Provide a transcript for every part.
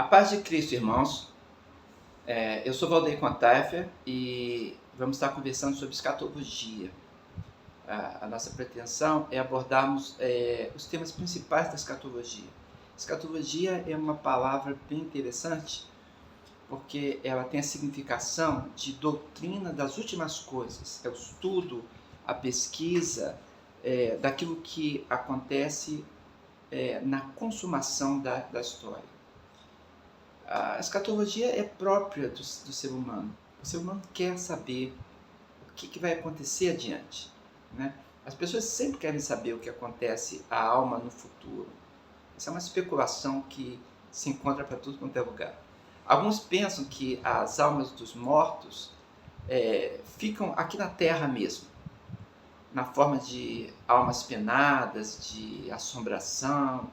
A paz de Cristo, irmãos. Eu sou Valdeir Contaifer e vamos estar conversando sobre escatologia. A nossa pretensão é abordarmos os temas principais da escatologia. Escatologia é uma palavra bem interessante porque ela tem a significação de doutrina das últimas coisas. É o estudo, a pesquisa daquilo que acontece na consumação da história. A escatologia é própria do ser humano. O ser humano quer saber o que vai acontecer adiante, né? As pessoas sempre querem saber o que acontece à alma no futuro. Essa é uma especulação que se encontra para tudo quanto é lugar. Alguns pensam que as almas dos mortos ficam aqui na Terra mesmo, na forma de almas penadas, de assombração.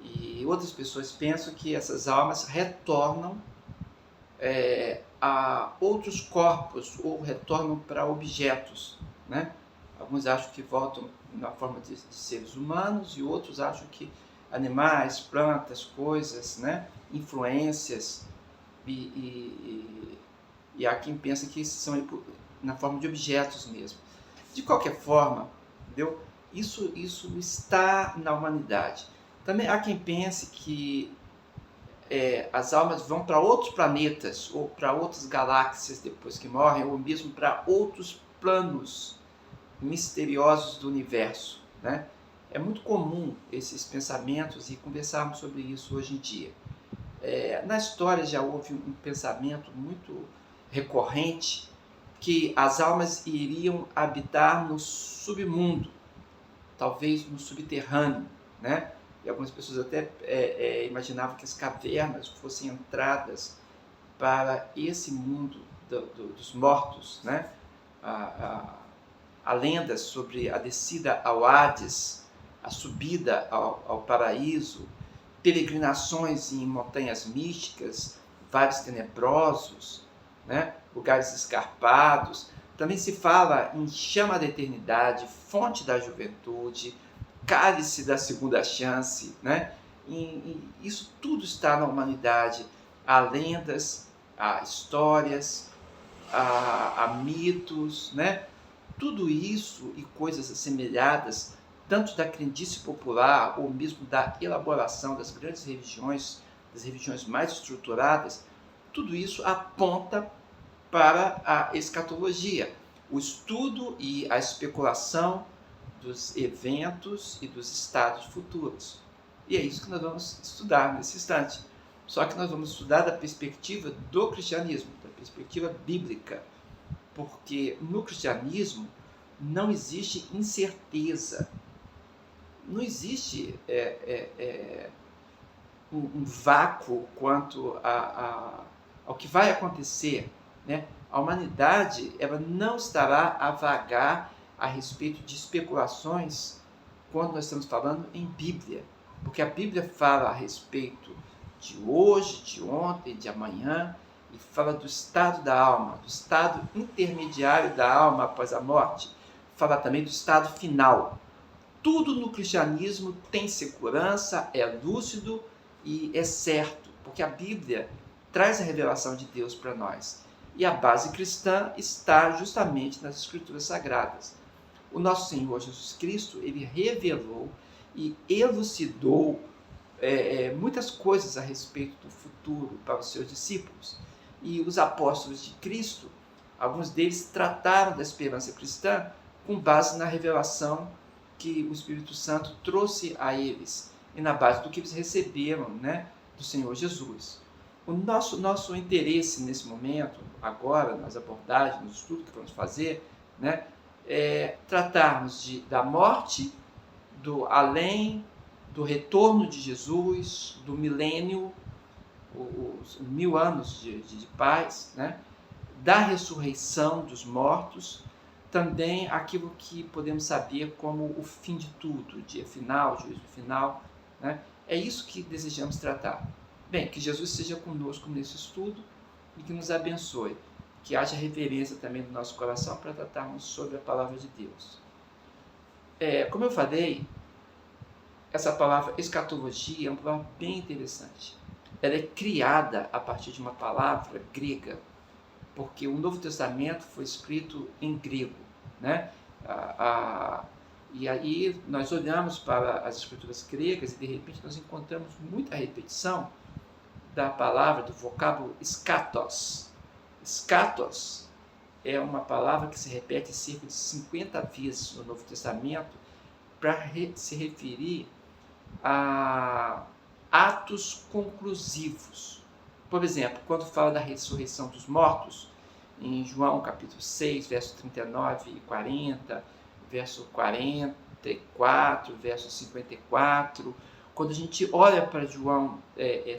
E outras pessoas pensam que essas almas retornam a outros corpos ou retornam para objetos, né? Alguns acham que voltam na forma de seres humanos e outros acham que animais, plantas, coisas, né? Influências e há quem pensa que são na forma de objetos mesmo. De qualquer forma, entendeu? Isso está na humanidade. Também há quem pense que as almas vão para outros planetas ou para outras galáxias depois que morrem, ou mesmo para outros planos misteriosos do universo, né? É muito comum esses pensamentos e conversarmos sobre isso hoje em dia. Na história já houve um pensamento muito recorrente que as almas iriam habitar no submundo, talvez no subterrâneo, né? E algumas pessoas até imaginavam que as cavernas fossem entradas para esse mundo dos mortos, né? A lenda sobre a descida ao Hades, a subida ao paraíso, peregrinações em montanhas místicas, vales tenebrosos, né? Lugares escarpados. Também se fala em chama da eternidade, fonte da juventude, cálice da segunda chance, né? E isso tudo está na humanidade. Há lendas, há histórias, há mitos, né? Tudo isso e coisas assemelhadas, tanto da crendice popular ou mesmo da elaboração das grandes religiões, das religiões mais estruturadas, tudo isso aponta para a escatologia, o estudo e a especulação dos eventos e dos estados futuros. E é isso que nós vamos estudar nesse instante. Só que nós vamos estudar da perspectiva do cristianismo, da perspectiva bíblica, porque no cristianismo não existe incerteza, não existe um vácuo quanto ao que vai acontecer, né? A humanidade ela não estará a vagar a respeito de especulações quando nós estamos falando em Bíblia, porque a Bíblia fala a respeito de hoje, de ontem, de amanhã, e fala do estado da alma, do estado intermediário da alma após a morte, fala também do estado final. Tudo no cristianismo tem segurança, é lúcido e é certo, porque a Bíblia traz a revelação de Deus para nós. E a base cristã está justamente nas Escrituras Sagradas. O nosso Senhor Jesus Cristo, ele revelou e elucidou muitas coisas a respeito do futuro para os seus discípulos. E os apóstolos de Cristo, alguns deles trataram da esperança cristã com base na revelação que o Espírito Santo trouxe a eles e na base do que eles receberam, né, do Senhor Jesus. O nosso interesse nesse momento, agora, nas abordagens, no estudo que vamos fazer, né, é tratarmos da morte, do além, do retorno de Jesus, do milênio, os 1000 anos de paz, né, da ressurreição dos mortos, também aquilo que podemos saber como o fim de tudo, o dia final, o juízo final, né? É isso que desejamos tratar. Bem, que Jesus seja conosco nesse estudo e que nos abençoe, que haja reverência também no nosso coração para tratarmos sobre a palavra de Deus. Como eu falei, essa palavra escatologia é uma palavra bem interessante. ela é criada a partir de uma palavra grega, porque o Novo Testamento foi escrito em grego, né? E aí nós olhamos para as escrituras gregas e de repente nós encontramos muita repetição da palavra, do vocábulo skatos. Skatos é uma palavra que se repete cerca de 50 vezes no Novo Testamento para se referir a atos conclusivos. Por exemplo, quando fala da ressurreição dos mortos, em João capítulo 6, verso 39 e 40, verso 44, verso 54. Quando a gente olha para João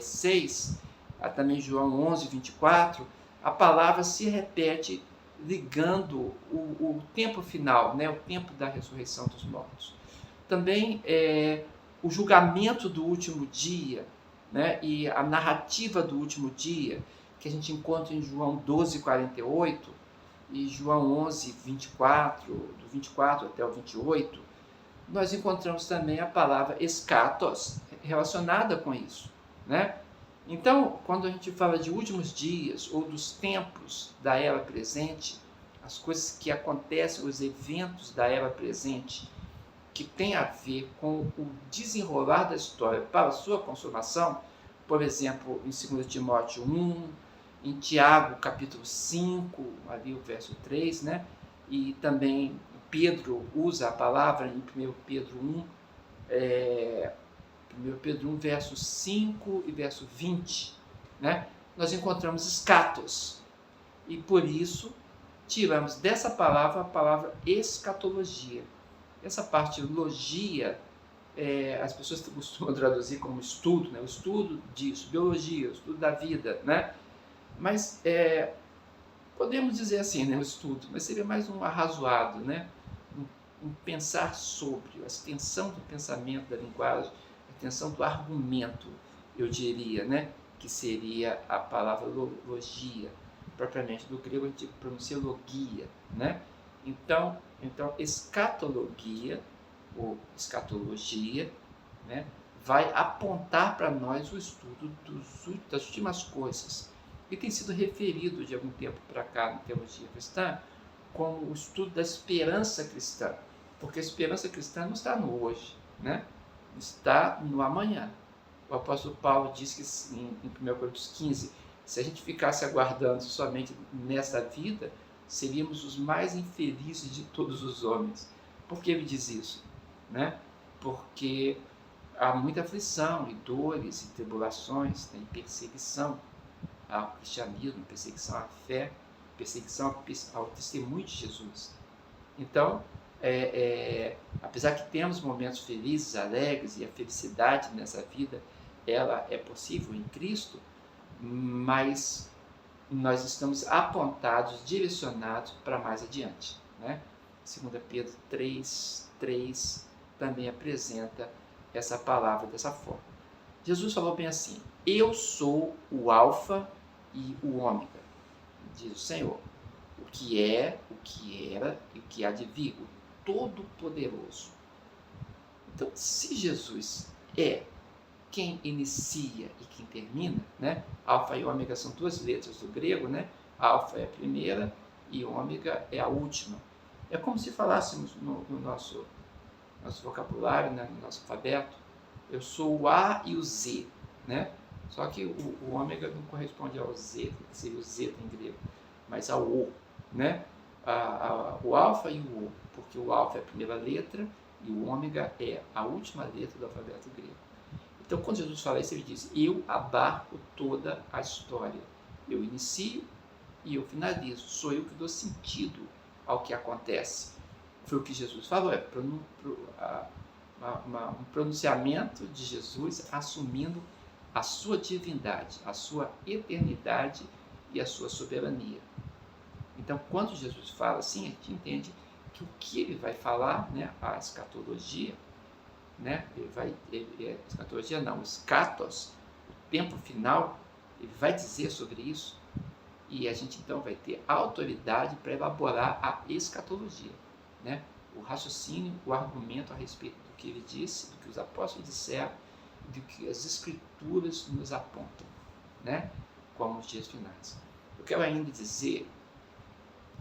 6, também João 11, 24, a palavra se repete ligando o tempo final, né, o tempo da ressurreição dos mortos. Também o julgamento do último dia, né, e a narrativa do último dia, que a gente encontra em João 12, 48 e João 11, 24, do 24 até o 28, nós encontramos também a palavra eschatos relacionada com isso, né? Então, quando a gente fala de últimos dias ou dos tempos da era presente, as coisas que acontecem, os eventos da era presente, que tem a ver com o desenrolar da história para a sua consumação, por exemplo, em 2 Timóteo 1, em Tiago capítulo 5, ali o verso 3, né? E também Pedro usa a palavra em 1 Pedro 1, 1 Pedro 1, verso 5 e verso 20, né? Nós encontramos escatos, e por isso tiramos dessa palavra a palavra escatologia. Essa parte logia, as pessoas costumam traduzir como estudo, né? O estudo disso, biologia, o estudo da vida, né? Mas podemos dizer assim, né, o estudo, mas seria mais um arrazoado, né? Um pensar sobre, a extensão do pensamento, da linguagem, a extensão do argumento, eu diria, né? Que seria a palavra logia, propriamente do grego a gente pronuncia logia, né? Então escatologia, ou escatologia, né, vai apontar para nós o estudo das últimas coisas, e tem sido referido de algum tempo para cá na teologia cristã como o estudo da esperança cristã, porque a esperança cristã não está no hoje, né? Está no amanhã. O apóstolo Paulo diz que em 1 Coríntios 15, se a gente ficasse aguardando somente nessa vida, seríamos os mais infelizes de todos os homens. Por que ele diz isso? Né? Porque há muita aflição, e dores, e tribulações, né? E perseguição ao cristianismo, perseguição à fé, perseguição ao testemunho de Jesus. Então, apesar que temos momentos felizes, alegres, e a felicidade nessa vida, ela é possível em Cristo, mas nós estamos apontados, direcionados para mais adiante, né? 2 Pedro 3 também apresenta essa palavra dessa forma. Jesus falou bem assim: eu sou o alfa e o ômega, diz o Senhor, o que é, o que era e o que há de vir, o Todo-Poderoso. Então, se Jesus é quem inicia e quem termina, né? Alfa e ômega são duas letras do grego, né? Alfa é a primeira e ômega é a última. É como se falássemos no nosso vocabulário, né? No nosso alfabeto, eu sou o A e o Z, né? Só que o ômega não corresponde ao Z, que seria o Z em grego, mas ao O, né? O alfa e o O, porque o alfa é a primeira letra e o ômega é a última letra do alfabeto grego. Então, quando Jesus fala isso, ele diz: eu abarco toda a história. Eu inicio e eu finalizo. Sou eu que dou sentido ao que acontece. Foi o que Jesus falou, um pronunciamento de Jesus assumindo a sua divindade, a sua eternidade e a sua soberania. Então, quando Jesus fala assim, a gente entende que o que ele vai falar, né, a escatologia, né, escatologia não, escatos, o tempo final, ele vai dizer sobre isso, e a gente então vai ter autoridade para elaborar a escatologia, né, o raciocínio, o argumento a respeito do que ele disse, do que os apóstolos disseram, do que as Escrituras nos apontam, né? Como os dias finais. Eu quero ainda dizer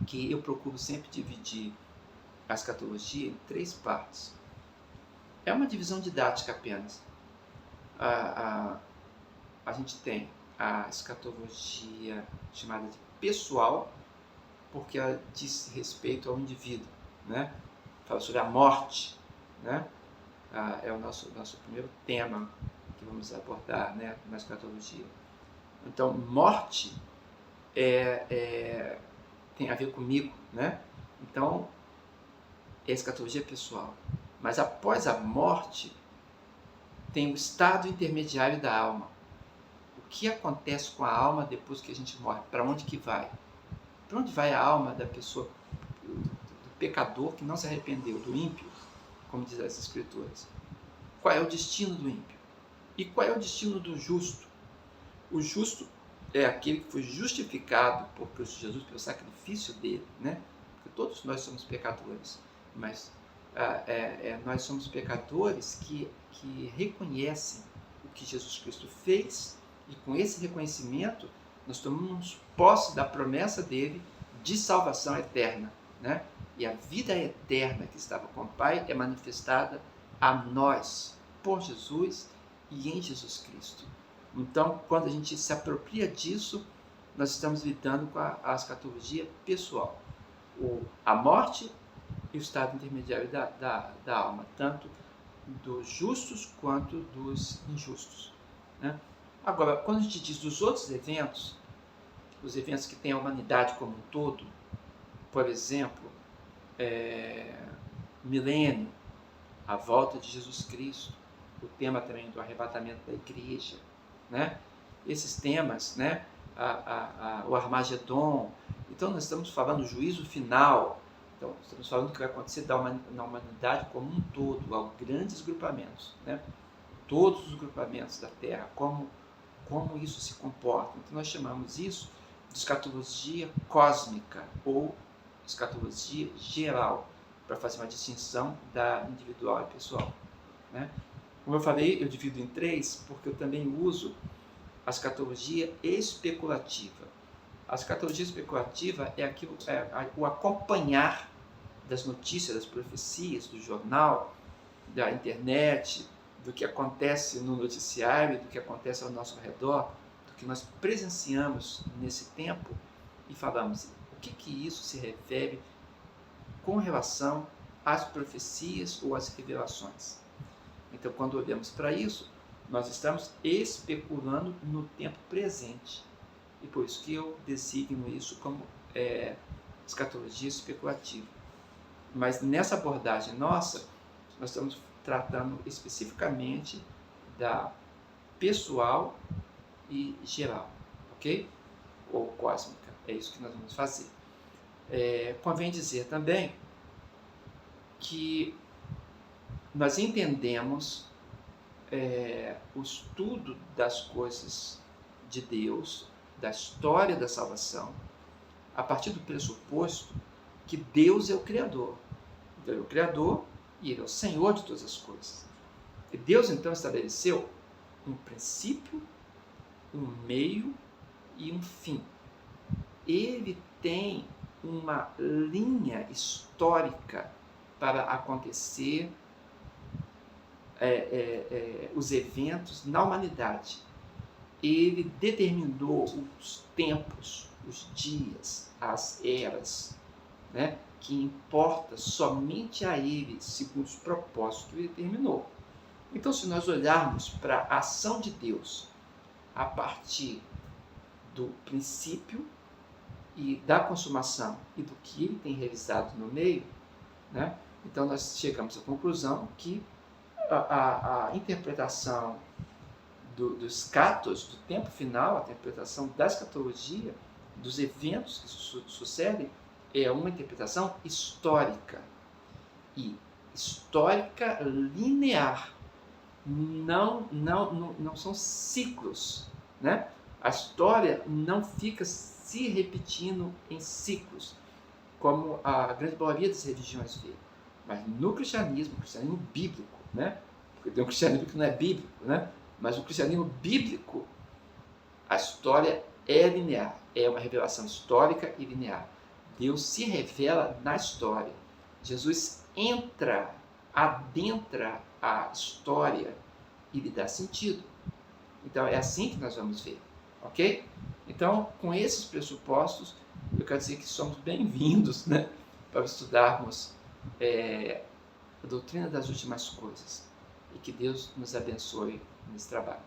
que eu procuro sempre dividir a escatologia em 3 partes. É uma divisão didática apenas. A gente tem a escatologia chamada de pessoal, porque ela diz respeito ao indivíduo, né? Fala sobre a morte, né? É o nosso primeiro tema que vamos abordar, né, na escatologia. Então, morte tem a ver comigo, né? Então, é a escatologia pessoal. Mas após a morte, tem o estado intermediário da alma. O que acontece com a alma depois que a gente morre? Para onde que vai? Para onde vai a alma da pessoa, do pecador que não se arrependeu, do ímpio, como diz as Escrituras? Qual é o destino do ímpio? E qual é o destino do justo? O justo é aquele que foi justificado por Cristo Jesus, pelo sacrifício dele, né? Porque todos nós somos pecadores, mas nós somos pecadores que reconhecem o que Jesus Cristo fez, e com esse reconhecimento nós tomamos posse da promessa dele de salvação eterna, né? E a vida eterna que estava com o Pai é manifestada a nós por Jesus e em Jesus Cristo. Então, quando a gente se apropria disso, nós estamos lidando com a escatologia pessoal. A morte e o estado intermediário da alma, tanto dos justos quanto dos injustos, né? Agora, quando a gente diz dos outros eventos, os eventos que têm a humanidade como um todo, por exemplo, milênio, a volta de Jesus Cristo, o tema também do arrebatamento da igreja, né? Esses temas, né? O Armagedon. Então, nós estamos falando do juízo final. Então, estamos falando do que vai acontecer na humanidade como um todo, aos grandes grupamentos, né? Todos os grupamentos da Terra, como isso se comporta. Então, nós chamamos isso de escatologia cósmica ou escatologia geral, para fazer uma distinção da individual e pessoal, né? Como eu falei, eu divido em 3, porque eu também uso a escatologia especulativa. A escatologia especulativa é o acompanhar das notícias, das profecias, do jornal, da internet, do que acontece no noticiário, do que acontece ao nosso redor, do que nós presenciamos nesse tempo, e falamos o que isso se refere com relação às profecias ou às revelações. Então, quando olhamos para isso, nós estamos especulando no tempo presente. E por isso que eu designo isso como escatologia especulativa. Mas nessa abordagem nossa, nós estamos tratando especificamente da pessoal e geral, ok? Ou cósmica. É isso que nós vamos fazer. Convém dizer também que nós entendemos o estudo das coisas de Deus, da história da salvação, a partir do pressuposto que Deus é o Criador. Então, Ele é o Criador e Ele é o Senhor de todas as coisas. E Deus, então, estabeleceu um princípio, um meio e um fim. Ele tem uma linha histórica para acontecer os eventos na humanidade. Ele determinou os tempos, os dias, as eras, né, que importa somente a Ele, segundo os propósitos que Ele determinou. Então, se nós olharmos para a ação de Deus a partir do princípio e da consumação e do que Ele tem realizado no meio, né, então nós chegamos à conclusão que a interpretação dos catos, do tempo final, a interpretação da escatologia, dos eventos que sucedem, é uma interpretação histórica. E histórica linear. Não são ciclos, né? A história não fica se repetindo em ciclos, como a grande maioria das religiões vê. Mas no cristianismo bíblico, né? Porque tem um cristianismo que não é bíblico, né? Mas o cristianismo bíblico, a história é linear, é uma revelação histórica e linear. Deus se revela na história. Jesus adentra a história e lhe dá sentido. Então é assim que nós vamos ver, ok? Então, com esses pressupostos, eu quero dizer que somos bem-vindos, né, para estudarmos a doutrina das últimas coisas e que Deus nos abençoe nesse trabalho.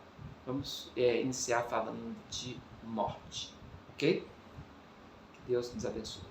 Vamos iniciar falando de morte, ok? Que Deus nos abençoe.